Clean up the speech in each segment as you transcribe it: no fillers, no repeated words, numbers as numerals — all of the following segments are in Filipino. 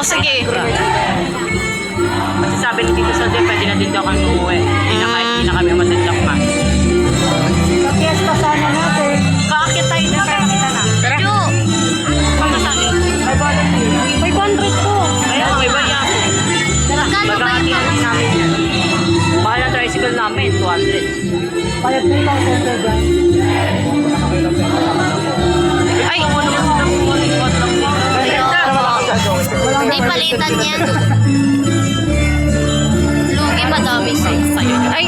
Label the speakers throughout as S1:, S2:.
S1: sige.
S2: Kasi sabi ni Tito Salde, pwede na din daw kami umuwi. Hindi na kami matindang pa.
S3: Sa fiesta sana natin.
S2: Kaakit tayo na para makita na.
S1: Tara.
S2: Pagkasali.
S3: May volunteer. 500 po.
S2: Ayun, may bayan. Magkakatiyan din namin yan. Mahal na tricycle namin, 200.
S3: Palit na yung mga center dyan.
S1: Ay! Hindi palitan yan. Lugi madami sa'yo.
S3: Ay,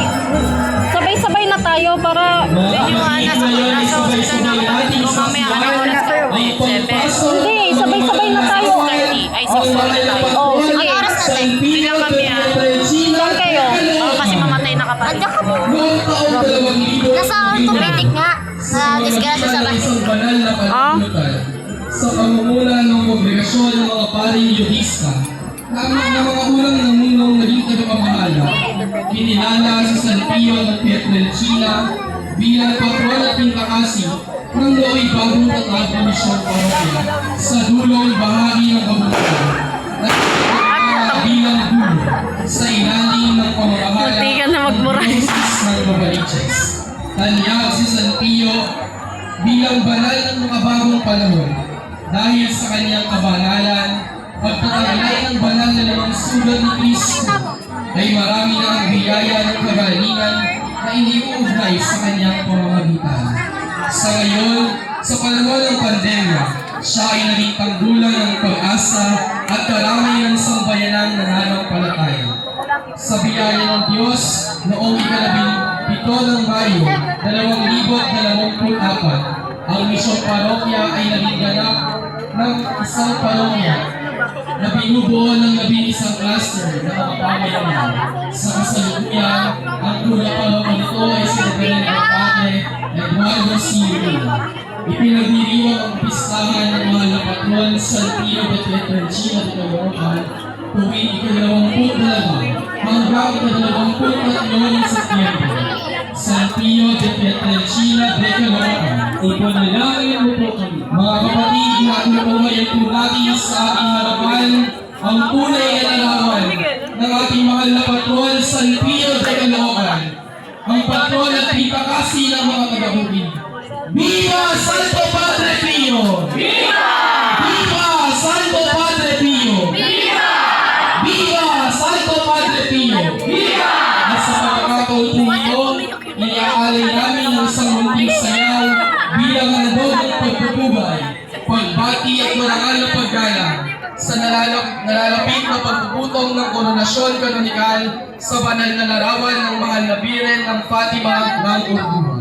S3: sabay-sabay na tayo para...
S2: Medyo nasa hospital namin natin. Kung mamaya kami oras ka. 7.
S3: Hindi, sabay-sabay na tayo.
S2: 6:30. Ay, 6:40 tayo.
S3: Oh, sige.
S1: Ang oras natin.
S2: Bilang kami
S3: Saan kayo?
S2: kasi mamatay na kapatid.
S1: Andiyan ka po. Nasa orthopedic nga. Sa disgrasya sa bahay.
S3: Ah?
S4: Sa pamumula ng kongregasyon ng mga paring yudista, na mga ulang ng mundong naging tagapamahala, kinilala si San Pio ng Pietrelcina bilang patron at pintakasi ng nooy bagong tatagong misyong parokya sa dulong bahagi ng kabukiran na bilang dulo sa ilalim ng pamamahala
S3: Hindi ka na magmura.
S4: ng Diocese ng Novaliches. Tanyag si San Pio bilang banal ng mga bagong panahon dahil sa kanyang kabanalan, pagtataglay ng banal na lamang sulat ni Kristo ay marami na ang biyaya ng kagalingan na iniuugnay sa kanyang pamamagitan. Sa ngayon, sa panahon ng pandemya, siya ay naging tanggulan ng pag-asa at karamihan ng sambayanang nananampalataya. Sa biyaya ng Diyos, noong ika-17 ng Mayo, 2024, ang misyong parokya ay naging ganap ng isang parokya na binubuo ng 11 cluster na mga pamayanan. Sa kasalukuyan, ang tula parokya nito ay sinabihan ng Padre Eduardo C. Ipinagdiriwang ang pistahan ng mahal na patron San Pio de Pietrelcina de Caloocan tuwing ika-22 hanggang ika-23 ng Setyembre. San Pio de Pietrelcina de Caloocan. Ipanalangin mo po kami. Mga kapatid, natutunghayan po natin sa ating harapan ang tunay na larawan ng ating mahal na patron San Pio de Caloocan, ang patron at pintakasi ng mga taga-bukid. Viva Santo Padre Pio! Viva! Viva Santo Padre Pio! Viva! Viva Santo Padre Pio! Viva! At sa pagkakataon po ito, iniaalay namin ang isang munting sayaw bilang handog ng pagpupubay, pagbati at marangal na paggalang sa nalalapit na pagpuputong ng koronasyon kanonikal sa banal na larawan ng mahal na Birhen ng Fatima ng Cordova.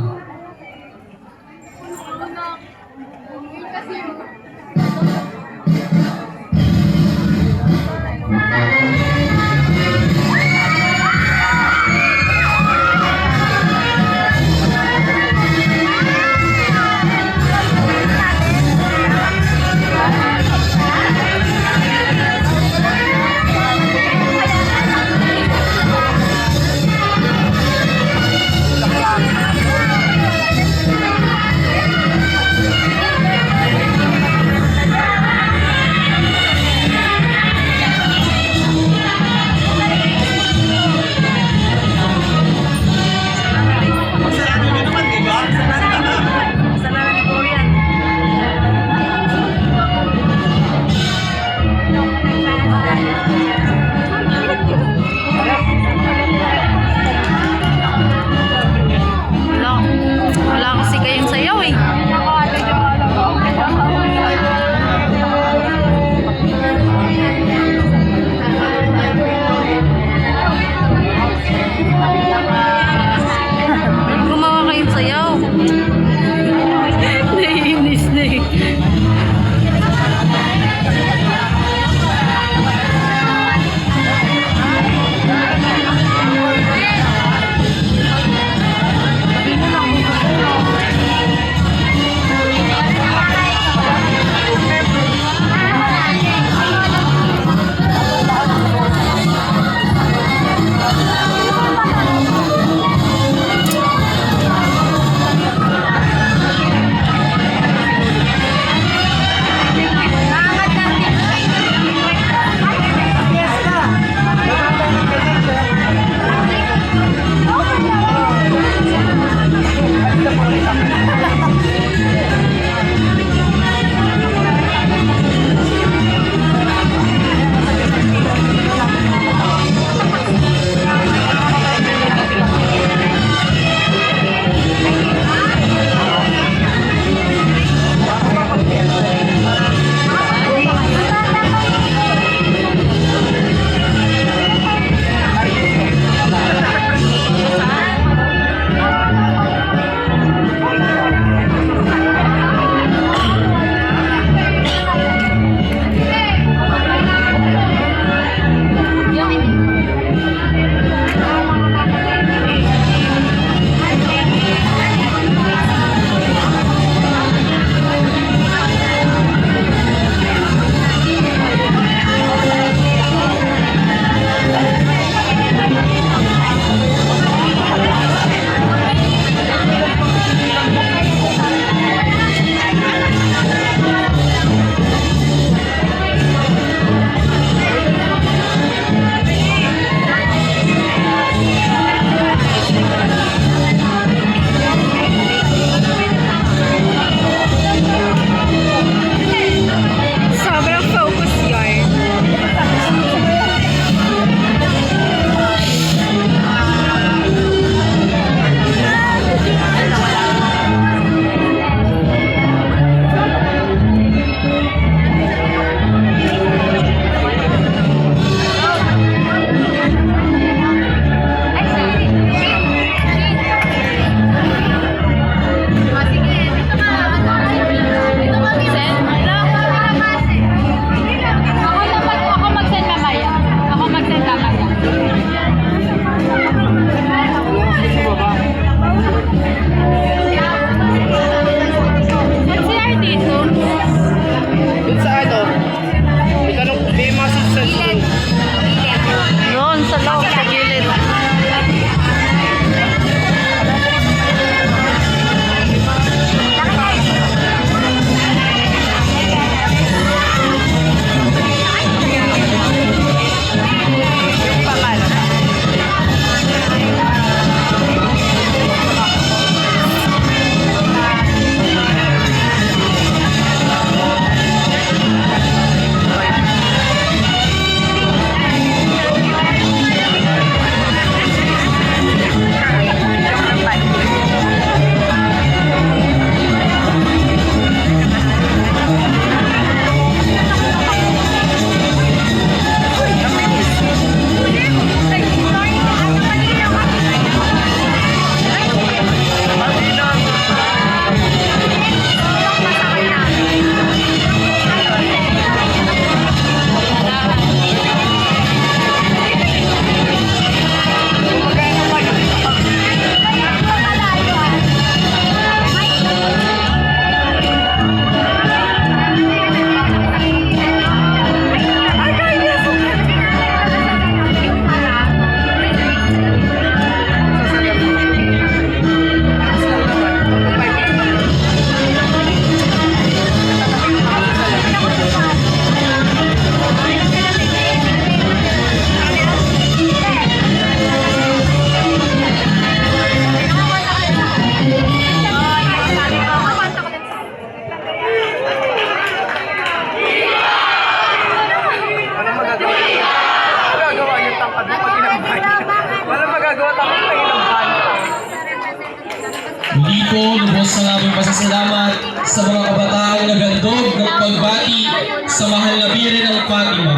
S4: po, lubos na aming pasasalamat sa mga kabataang nagandog ng pagbati sa mahal na Birhen ng Fatima.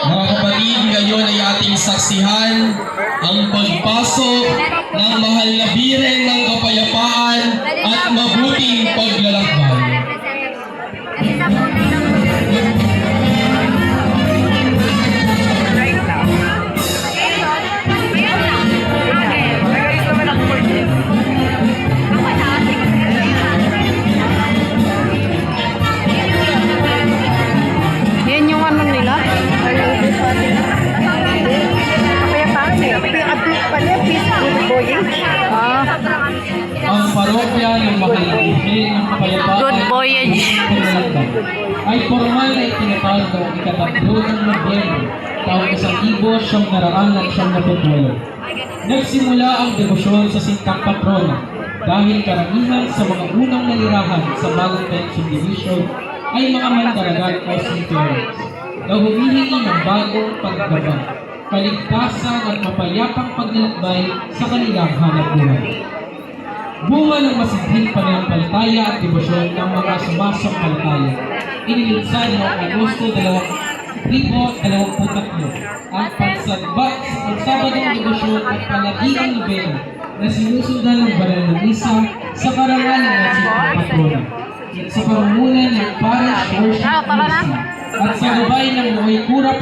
S4: Mga kapatid, ngayon ay ating saksihan ang pagpasok ng mahal na Birhen ng Kapayapaan at mabuting paglalakbay.
S3: Yan yung ano nila. Ah,
S4: Ang parokya ng mahal na Birhen ng Kapayapaan
S3: Good voyage.
S4: ay formal na itinatawag noong ika-3 ng Nobyembre, taong 1978. Nagsimula ang debosyon sa sintang patrona dahil karamihan sa mga unang nalirahan sa bagong pension division ay mga mandaragat o seafarers na humihingi ng bagong paggabang, kaligtasan at mapayapang paglalakbay sa kanilang hanapbuhay. Bunga ng masidhing pananampalataya at debosyon ng mga sumasang palataya, inilunsad noong Agosto 2023 ang pagsabadong debosyon at palagiang nobena na sinusundan ng banal na misa sa karangalan ng sintang patrona at sa pamumunan ng parish worship ministry at sa gabay ng Noy Cura